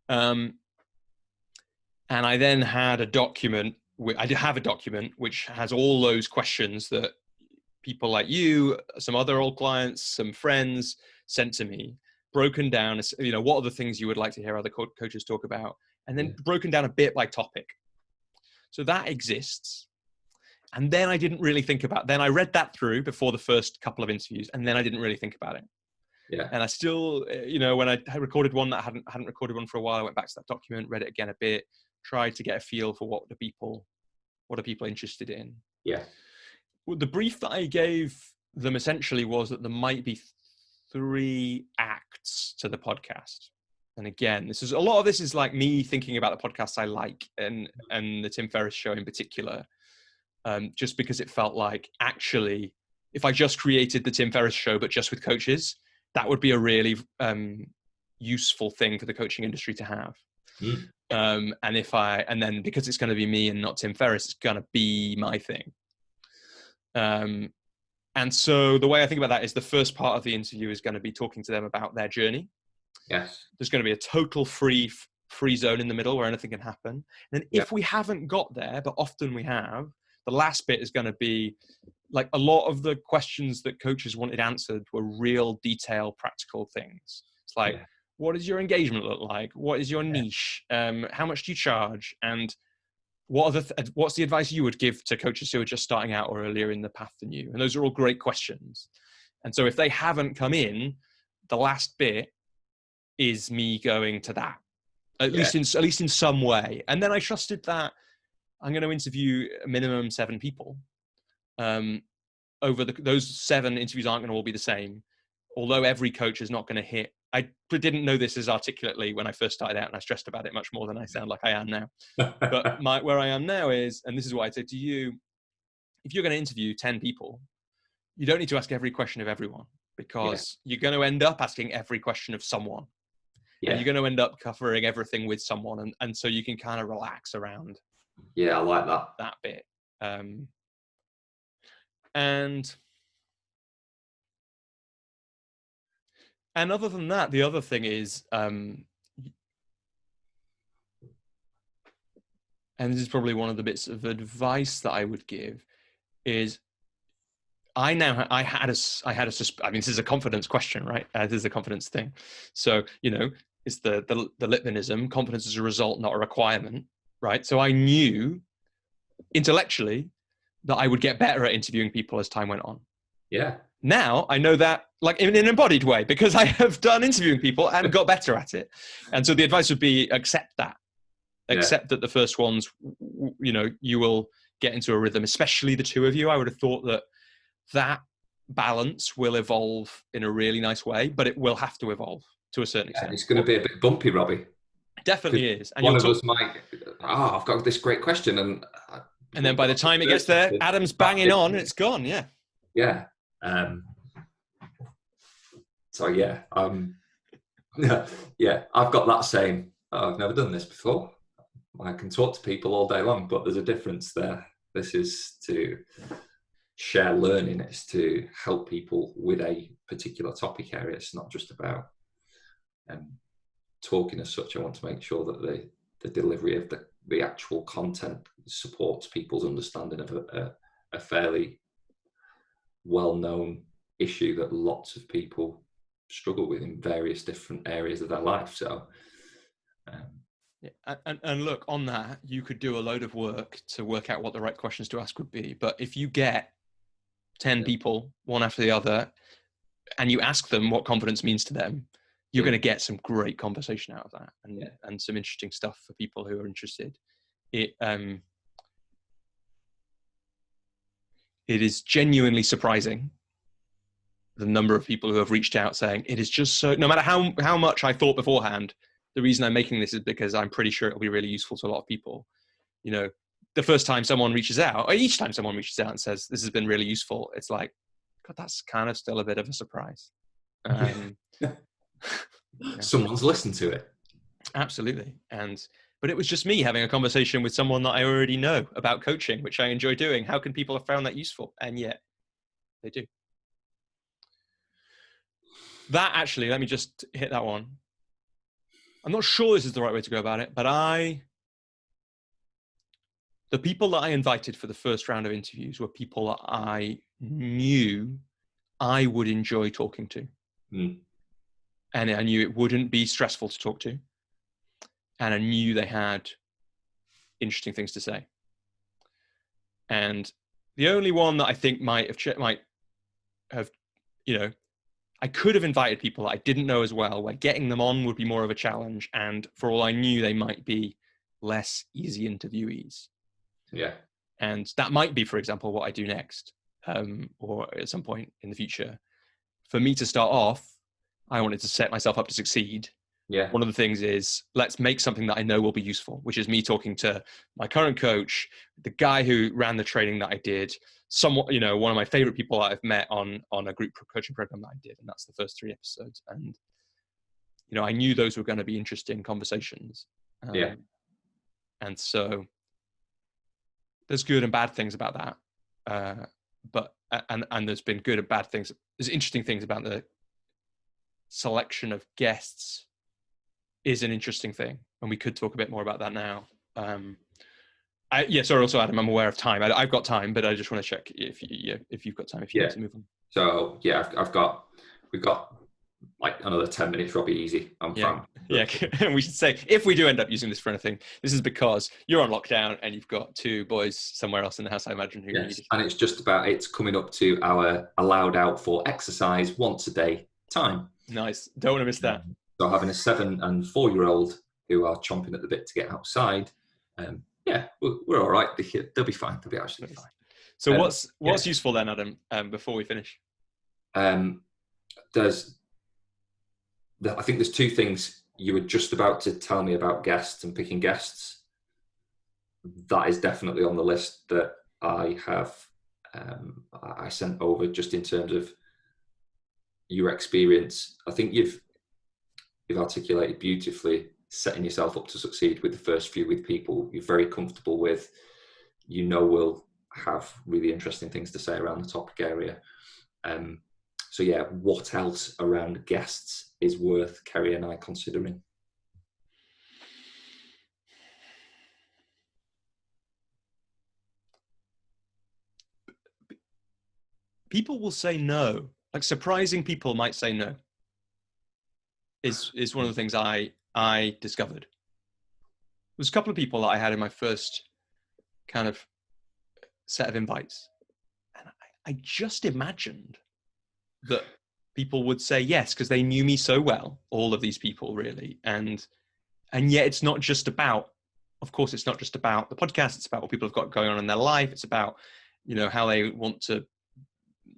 And I then had a document. I did have a document which has all those questions that people like you, some other old clients, some friends sent to me, broken down as, what are the things you would like to hear other coaches talk about, and then broken down a bit by topic. So that exists. And then I didn't really think about, then I read that through before the first couple of interviews, and then I didn't really think about it. Yeah. And I still, when I had recorded one that I hadn't recorded one for a while, I went back to that document, read it again a bit, tried to get a feel for what are people interested in. Yeah. Well, the brief that I gave them essentially was that there might be 3 acts to the podcast. And again, a lot of this is like me thinking about the podcasts I like and the Tim Ferriss show in particular, just because it felt like actually, if I just created the Tim Ferriss show, but just with coaches, that would be a really useful thing for the coaching industry to have. And then because it's going to be me and not Tim Ferriss, it's going to be my thing. And so the way I think about that is the first part of the interview is going to be talking to them about their journey. Yes. There's going to be a total free zone in the middle where anything can happen. And then if we haven't got there, but often we have, the last bit is going to be like a lot of the questions that coaches wanted answered were real detailed, practical things. It's like, what does your engagement look like? What is your niche? How much do you charge? And what's the advice you would give to coaches who are just starting out or earlier in the path than you? And those are all great questions. And so if they haven't come in, the last bit is me going to that, at least in some way. And then I trusted that I'm going to interview a minimum 7 people. Over those 7 interviews aren't going to all be the same. Although every coach is not going to hit. I didn't know this as articulately when I first started out, and I stressed about it much more than I sound like I am now. But where I am now is, and this is what I'd say to you, if you're going to interview 10 people, you don't need to ask every question of everyone, because you're going to end up asking every question of someone. And you're going to end up covering everything with someone. And so you can kind of relax around. Yeah, I like that. That bit. And other than that, the other thing is, and this is probably one of the bits of advice that I would give, is I mean, this is a confidence question, right? This is a confidence thing. So, it's the Littmanism, confidence is a result, not a requirement, right? So I knew intellectually that I would get better at interviewing people as time went on. Yeah. Now I know that, like, in an embodied way, because I have done interviewing people and got better at it. And so the advice would be accept that the first ones, you will get into a rhythm, especially the 2 of you. I would have thought that balance will evolve in a really nice way, but it will have to evolve to a certain extent. It's going to be a bit bumpy, Robbie. It definitely is. And one of us might, I've got this great question. And then by the time it gets there, Adam's banging on and it's gone. Yeah. Yeah. So yeah, I've got that same, I've never done this before. I can talk to people all day long, but there's a difference there. This is to share learning. It's to help people with a particular topic area. It's not just about talking as such. I want to make sure that the delivery of the actual content supports people's understanding of a fairly well-known issue that lots of people struggle with in various different areas of their life. So and look, on that, you could do a load of work to work out what the right questions to ask would be. But if you get 10 people, one after the other, and you ask them what confidence means to them, you're going to get some great conversation out of that, and some interesting stuff for people who are interested. It is genuinely surprising the number of people who have reached out saying, it is just so, no matter how much I thought beforehand, the reason I'm making this is because I'm pretty sure it'll be really useful to a lot of people. The first time someone reaches out, or each time someone reaches out and says, this has been really useful, it's like, God, that's kind of still a bit of a surprise. Yeah. Someone's listened to it. Absolutely. But it was just me having a conversation with someone that I already know about coaching, which I enjoy doing. How can people have found that useful? And yet they do. That actually, let me just hit that one. I'm not sure this is the right way to go about it, but the people that I invited for the first round of interviews were people that I knew I would enjoy talking to. And I knew it wouldn't be stressful to talk to. And I knew they had interesting things to say. And the only one that I think might have, I could have invited people that I didn't know as well, where getting them on would be more of a challenge. And for all I knew, they might be less easy interviewees. Yeah. And that might be, for example, what I do next, or at some point in the future. For me to start off, I wanted to set myself up to succeed. Yeah. One of the things is, let's make something that I know will be useful, which is me talking to my current coach, the guy who ran the training that I did, one of my favorite people that I've met on a group coaching program that I did. And that's the first 3 episodes. And, I knew those were going to be interesting conversations. Yeah. And so there's good and bad things about that. But there's been good and bad things. There's interesting things about the selection of guests is an interesting thing, and we could talk a bit more about that now. Sorry, also Adam, I'm aware of time. I've got time, but I just want to check if you've got time, if you need to move on. So we've got like another 10 minutes, Robbie, easy. I'm fine. Yeah, and we should say, if we do end up using this for anything, this is because you're on lockdown and you've got 2 boys somewhere else in the house, I imagine, who need it. And it's coming up to our allowed out for exercise once a day time. Nice. Don't want to miss that. So having a 7 and 4-year-old who are chomping at the bit to get outside, we're all right. They'll be fine. They'll be absolutely fine. So what's useful then, Adam, before we finish? I think there's 2 things you were just about to tell me about guests and picking guests. That is definitely on the list that I have. I sent over just in terms of your experience. I think you've articulated beautifully, setting yourself up to succeed with the first few with people you're very comfortable with, will have really interesting things to say around the topic area. So yeah, what else around guests is worth Kerry and I considering? People will say no. Like, surprising people might say no. Is one of the things I discovered. There was a couple of people that I had in my first kind of set of invites, and I just imagined that people would say yes because they knew me so well, all of these people really, and yet it's not just about, of course, it's not just about the podcast. It's about what people have got going on in their life. It's about how they want to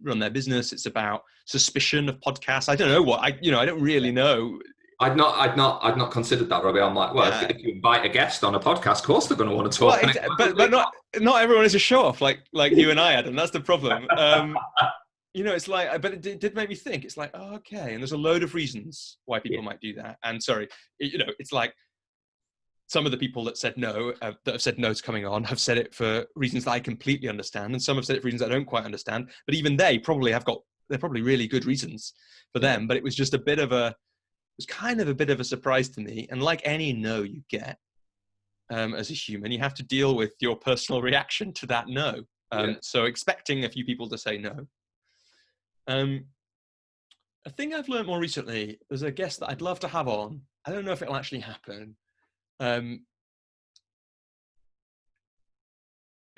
run their business. It's about suspicion of podcasts. I don't know what I don't really know. I'd not considered that, Robbie. I'm like, well, if you invite a guest on a podcast, of course they're going to want to talk. Well, but not everyone is a show off like you and I, Adam. That's the problem. It's like, but it did make me think. It's like, oh, okay, and there's a load of reasons why people might do that. And sorry, it's like some of the people that said no, that have said no to coming on, have said it for reasons that I completely understand, and some have said it for reasons I don't quite understand. But even they're probably really good reasons for them. But it was just kind of a bit of a surprise to me. And like any no you get as a human, you have to deal with your personal reaction to that no. So expecting a few people to say no. A thing I've learned more recently, there's a guest that I'd love to have on. I don't know if it'll actually happen.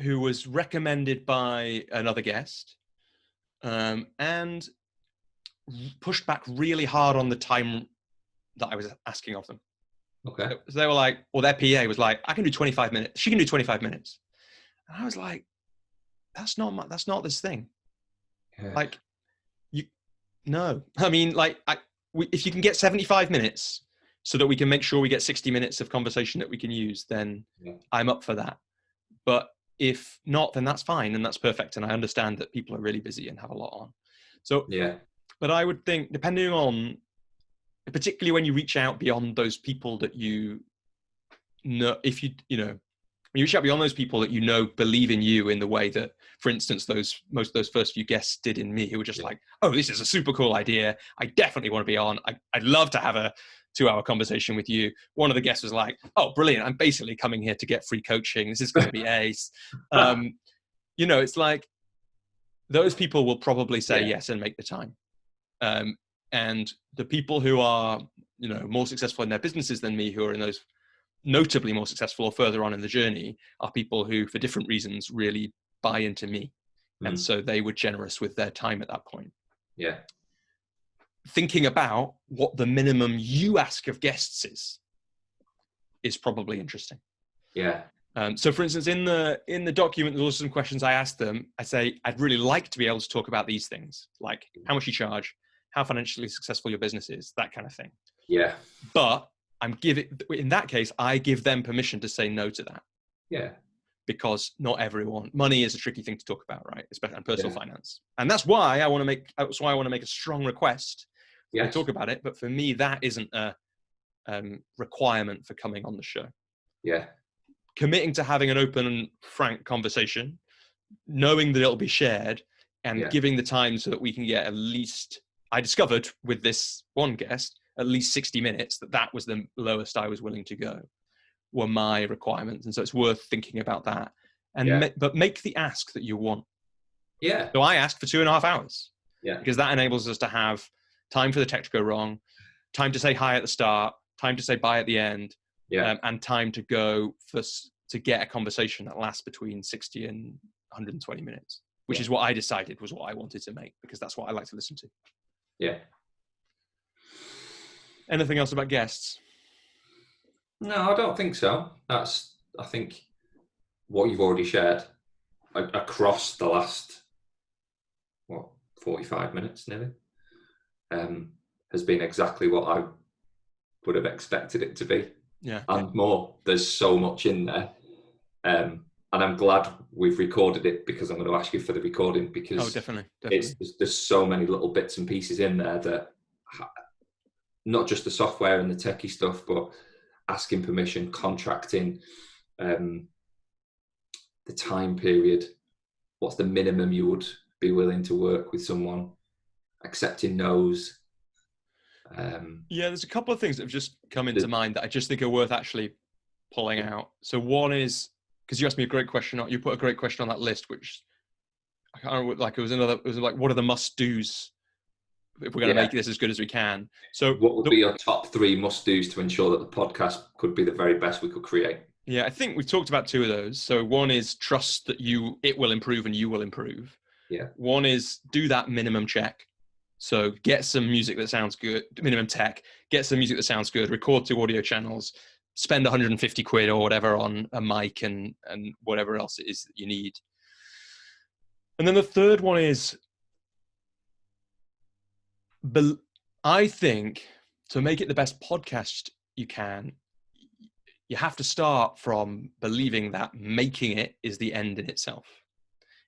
Who was recommended by another guest and pushed back really hard on the time that I was asking of them. Okay. So they were like, or their PA was like, I can do 25 minutes. She can do 25 minutes. And I was like, that's not this thing. Yeah. Like, no. I mean, like, if you can get 75 minutes so that we can make sure we get 60 minutes of conversation that we can use, then I'm up for that. But if not, then that's fine and that's perfect. And I understand that people are really busy and have a lot on. So, but I would think, depending on particularly when you reach out beyond those people that you know, when you reach out beyond those people that you know believe in you in the way that, for instance, most of those first few guests did in me, who were just like, oh, this is a super cool idea. I definitely want to be on. I'd love to have a 2-hour conversation with you. One of the guests was like, oh, brilliant. I'm basically coming here to get free coaching. This is going to be ace. It's like those people will probably say yes and make the time. And the people who are, more successful in their businesses than me, who are in those notably more successful or further on in the journey, are people who, for different reasons, really buy into me. And so they were generous with their time at that point. Yeah. Thinking about what the minimum you ask of guests is probably interesting. Yeah. So for instance, in the document, there's also some questions I asked them. I say, I'd really like to be able to talk about these things, like how much you charge, how financially successful your business is, that kind of thing. Yeah. But in that case, I give them permission to say no to that. Yeah. Because not everyone, money is a tricky thing to talk about, right? Especially on personal finance. And that's why I want to make a strong request to talk about it. But for me, that isn't a requirement for coming on the show. Yeah. Committing to having an open and frank conversation, knowing that it'll be shared, and giving the time so that we can get at least, I discovered with this one guest, at least 60 minutes, that was the lowest I was willing to go, were my requirements. And so it's worth thinking about that. But make the ask that you want. Yeah. So I asked for 2.5 hours. Yeah. Because that enables us to have time for the tech to go wrong, time to say hi at the start, time to say bye at the end, and time to go to get a conversation that lasts between 60 and 120 minutes, which is what I decided was what I wanted to make, because that's what I like to listen to. Yeah. Anything else about guests? No, I don't think so. I think what you've already shared across the last 45 minutes nearly has been exactly what I would have expected it to be. Yeah. And more. There's so much in there. And I'm glad we've recorded it, because I'm going to ask you for the recording, because definitely. There's so many little bits and pieces in there that, not just the software and the techie stuff, but asking permission, contracting, the time period, what's the minimum you would be willing to work with someone, accepting no's. There's a couple of things that have just come into mind that I just think are worth actually pulling out. So one is, because you asked me a great question, you put a great question on that list, which I can't remember, like it was like, what are the must-dos if we're going to make this as good as we can? So what would be your top 3 must-dos to ensure that the podcast could be the very best we could create? Yeah, I think we've talked about 2 of those. So one is trust that it will improve and you will improve. Yeah. One is do that minimum check. So get some music that sounds good, minimum tech, get some music that sounds good, record 2 audio channels, spend 150 quid or whatever on a mic and whatever else it is that you need. And then the third one is, I think to make it the best podcast you can, you have to start from believing that making it is the end in itself.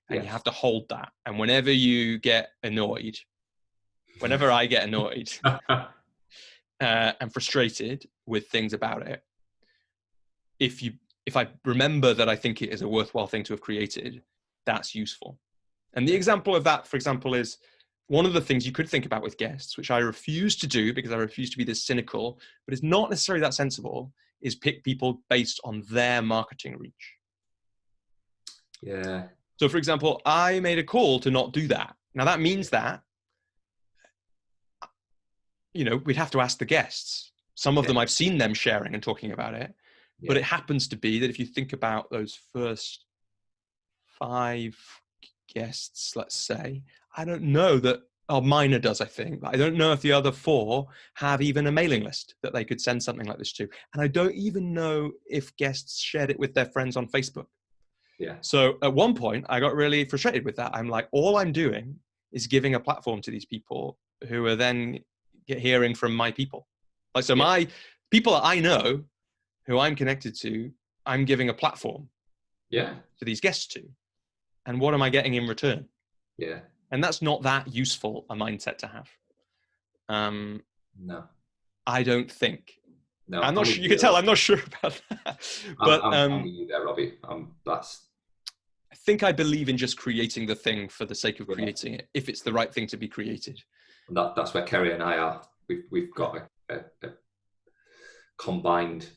And you have to hold that. And whenever you get annoyed, whenever I get annoyed and frustrated with things about it, if I remember that I think it is a worthwhile thing to have created, that's useful. And the example of that, for example, is one of the things you could think about with guests, which I refuse to do because I refuse to be this cynical, but it's not necessarily that sensible, is pick people based on their marketing reach. Yeah. So for example, I made a call to not do that. Now that means that, we'd have to ask the guests. Some of them, I've seen them sharing and talking about it, but it happens to be that if you think about those first 5 guests, let's say, I don't know that, Minor does, I think, but I don't know if the other 4 have even a mailing list that they could send something like this to. And I don't even know if guests shared it with their friends on Facebook. Yeah. So at one point, I got really frustrated with that. I'm like, all I'm doing is giving a platform to these people who are then hearing from my people. Like, so my people that I know, who I'm connected to, I'm giving a platform to these guests to. And what am I getting in return? Yeah. And that's not that useful a mindset to have. No. I don't think. No, I'm not sure. You can tell I'm not sure about that. But I'm with you there, Robbie. I think I believe in just creating the thing for the sake of creating it, if it's the right thing to be created. That's where Kerry and I are. We've got a combined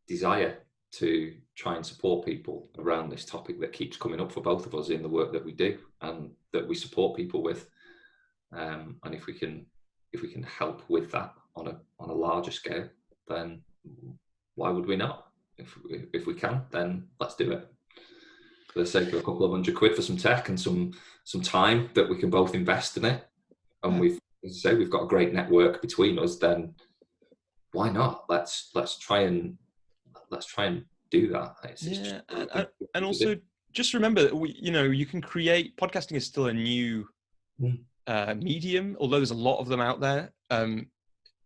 desire to try and support people around this topic that keeps coming up for both of us in the work that we do and that we support people with. And if we can help with that on a larger scale, then why would we not? If we can, then let's do it. For the sake of a couple of £100 for some tech and some time that we can both invest in it, and we've got a great network between us, then why not? Let's try and do that. And also just remember that you can create. Podcasting is still a new medium, although there's a lot of them out there. One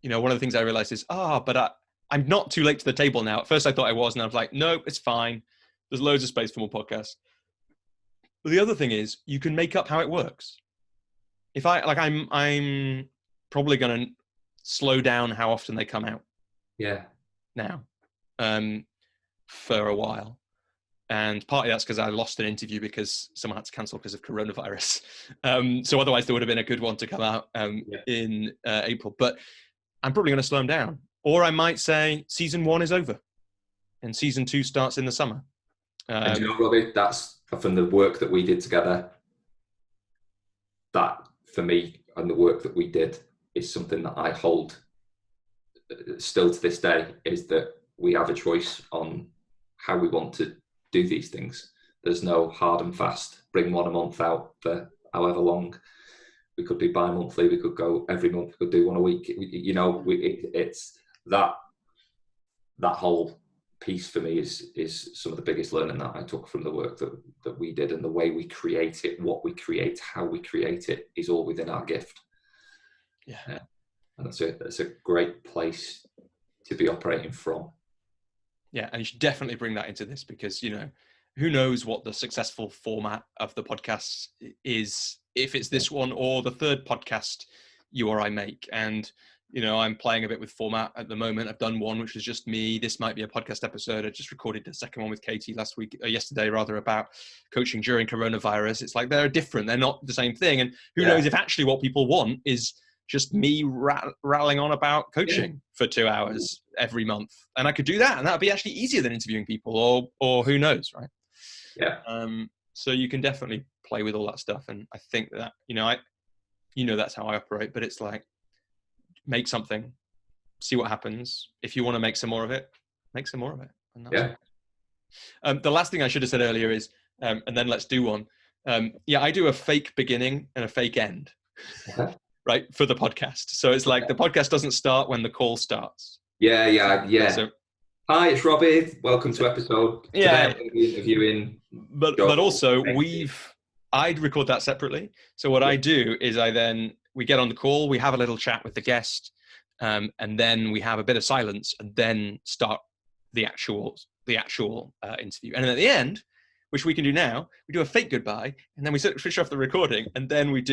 of the things I realized is, but I'm not too late to the table now. At first I thought I was, and I was like, no, it's fine. There's loads of space for more podcasts. But the other thing is, you can make up how it works. If I'm probably going to slow down how often they come out. Yeah. Now, for a while. And partly that's because I lost an interview because someone had to cancel because of coronavirus. So otherwise there would have been a good one to come out in April. But I'm probably going to slow them down. Or I might say season 1 is over and season 2 starts in the summer. And you know, Robbie, that's from the work that we did together. That, for me, and the work that we did is something that I hold still to this day, is that we have a choice on how we want to do these things. There's no hard and fast, bring one a month out for however long. We could do bi-monthly, we could go every month, we could do one a week. It's that whole piece for me is some of the biggest learning that I took from the work that we did, and the way we create it, what we create, how we create it is all within our gift. And that's a great place to be operating from. Yeah, and you should definitely bring that into this, because who knows what the successful format of the podcast is, if it's this one or the third podcast you or I make. And I'm playing a bit with format at the moment. I've done one which was just me. This might be a podcast episode. I just recorded the second one with Katie yesterday about coaching during coronavirus. It's like they're different. They're not the same thing. And who knows if actually what people want is just me rattling on about coaching for 2 hours every month. And I could do that, and that would be actually easier than interviewing people, or who knows, right? Yeah. So you can definitely play with all that stuff. And I think that, that's how I operate, but it's like, make something, see what happens. If you want to make some more of it, make some more of it. And that's the last thing I should have said earlier is, and then let's do one. I do a fake beginning and a fake end. Right, for the podcast. So it's like the podcast doesn't start when the call starts. Yeah. So, hi, it's Robbie. Welcome to episode. Today I'm going to be interviewing. But also I'd record that separately. So what I do is we get on the call, we have a little chat with the guest, and then we have a bit of silence, and then start the actual interview. And then at the end, which we can do now, we do a fake goodbye, and then we switch off the recording, and then we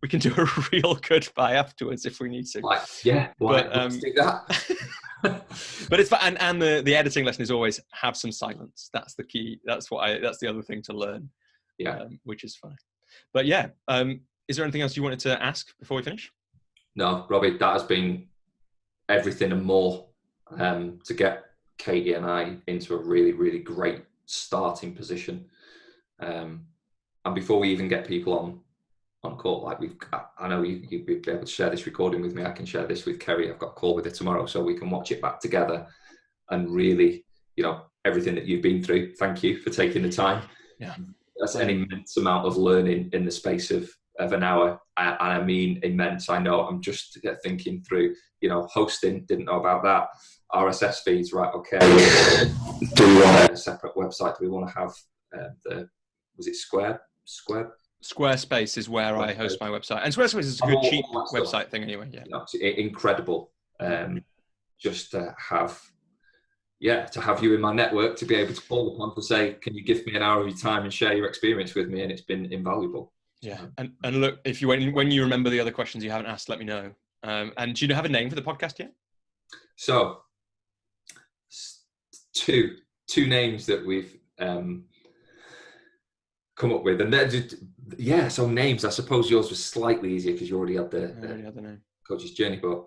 can do a real goodbye afterwards if we need to. Let's do that. But it's fun, and the editing lesson is always have some silence. That's the key. That's the other thing to learn. Which is fun. But is there anything else you wanted to ask before we finish? No, Robbie, that has been everything and more to get Katie and I into a really, really great starting position. And before we even get people on call, I know you'd be able to share this recording with me. I can share this with Kerry. I've got a call with her tomorrow, so we can watch it back together. And really, everything that you've been through, thank you for taking the time. That's an immense amount of learning in the space of an hour, and I mean immense. I know, I'm just thinking through, hosting, didn't know about that. RSS feeds, right? Okay. Do we want a separate website? Do we want to have was it Squarespace is where I host my website, and Squarespace is a good cheap website thing anyway. It's incredible. Just to have you in my network, to be able to call upon to say, can you give me an hour of your time and share your experience with me? And it's been invaluable. And look, if when you remember the other questions you haven't asked, let me know. And do you have a name for the podcast yet? So, two names that we've come up with, and they're just, so names. I suppose yours was slightly easier because you already had the name. Coach's Journey, but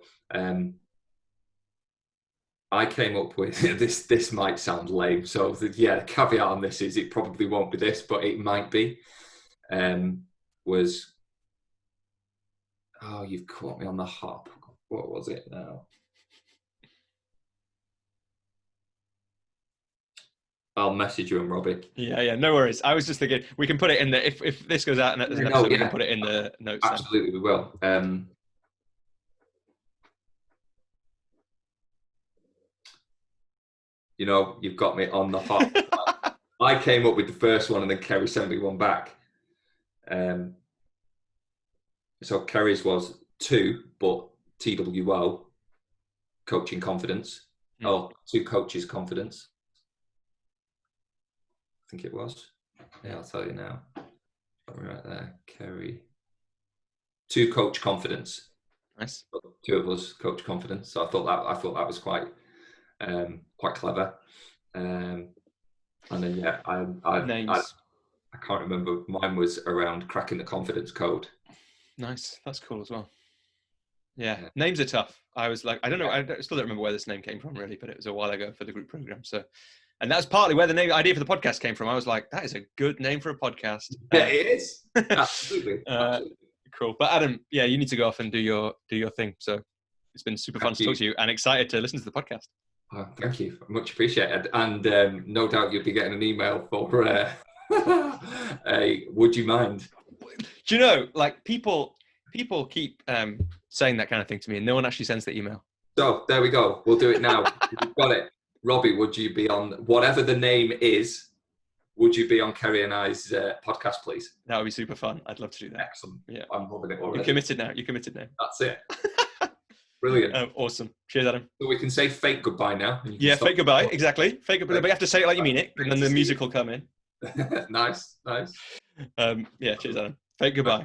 I came up with this. This might sound lame, so the caveat on this is it probably won't be this, but it might be. You've caught me on the hop. What was it now? I'll message you and Robbie. Yeah, no worries. I was just thinking we can put it in the if this goes out and there's an episode, we can put it in the notes. Absolutely, we will. You've got me on the hop. I came up with the first one, and then Kerry sent me one back. So Kerry's was 2, but TWO, coaching confidence. Oh, 2 coaches confidence. I think it was. Yeah, I'll tell you now. Right there, Kerry. 2 coach confidence. Nice. 2 of us coach confidence. So I thought that was quite clever. And then I can't remember. Mine was around cracking the confidence code. Nice. That's cool as well. Yeah. Names are tough. I was like, I don't know. I still don't remember where this name came from really, but it was a while ago for the group program. So, and that's partly where the idea for the podcast came from. I was like, that is a good name for a podcast. Yeah, it is. Absolutely. Cool. But Adam, you need to go off and do your thing. So it's been super fun to talk to you and excited to listen to the podcast. Oh, thank you. Much appreciated. And no doubt you'll be getting an email for would you mind? Do you know, like people keep saying that kind of thing to me, and no one actually sends the email. So there we go. We'll do it now. You've got it. Robbie, would you be on whatever the name is? Would you be on Kerry and I's podcast, please? That would be super fun. I'd love to do that. Excellent. Yeah, I'm loving it already. You're committed now. That's it. Brilliant. Awesome. Cheers, Adam. So we can say fake goodbye now. Yeah, fake goodbye. Exactly. Fake goodbye. But you have to say it like you mean it, and then the music will come in. Nice. Cheers, Adam. Fake goodbye.